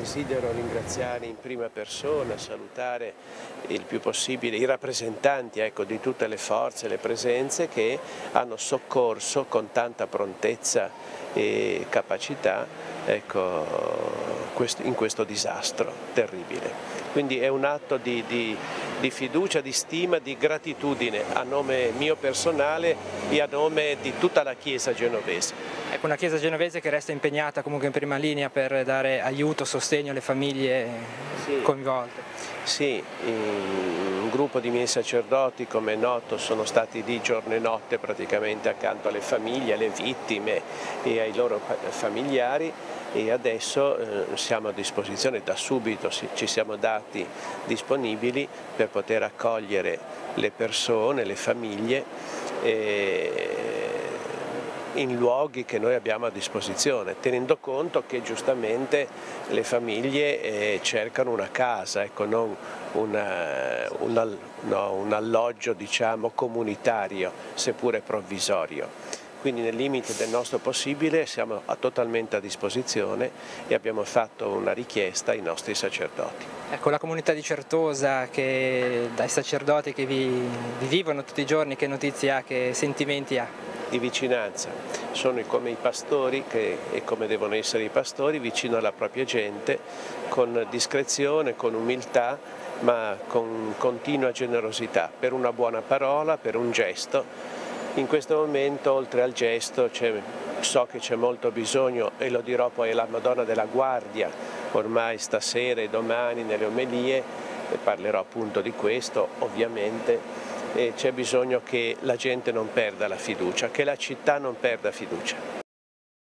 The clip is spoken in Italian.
desidero ringraziare in prima persona, salutare il più possibile i rappresentanti, ecco, di tutte le forze, le presenze che hanno soccorso con tanta prontezza e capacità, ecco, in questo disastro terribile. Quindi è un atto di fiducia, di stima, di gratitudine a nome mio personale e a nome di tutta la Chiesa genovese. Ecco, una Chiesa genovese che resta impegnata comunque in prima linea per dare aiuto, sostegno alle famiglie coinvolte. Sì, un gruppo di miei sacerdoti, come è noto, sono stati lì giorno e notte praticamente accanto alle famiglie, alle vittime e ai loro familiari, e adesso siamo a disposizione, da subito ci siamo dati disponibili per poter accogliere le persone, le famiglie in luoghi che noi abbiamo a disposizione, tenendo conto che giustamente le famiglie cercano una casa, ecco, non un alloggio, diciamo, comunitario, seppure provvisorio. Quindi nel limite del nostro possibile siamo totalmente a disposizione e abbiamo fatto una richiesta ai nostri sacerdoti. Ecco, la comunità di Certosa, dai sacerdoti che vi vivono tutti i giorni, che notizie ha, che sentimenti ha? Di vicinanza, sono come i pastori e come devono essere i pastori, vicino alla propria gente, con discrezione, con umiltà, ma con continua generosità, per una buona parola, per un gesto. In questo momento, oltre al gesto, so che c'è molto bisogno, e lo dirò poi alla Madonna della Guardia, ormai stasera e domani nelle omelie, e parlerò appunto di questo, ovviamente. E c'è bisogno che la gente non perda la fiducia, che la città non perda fiducia.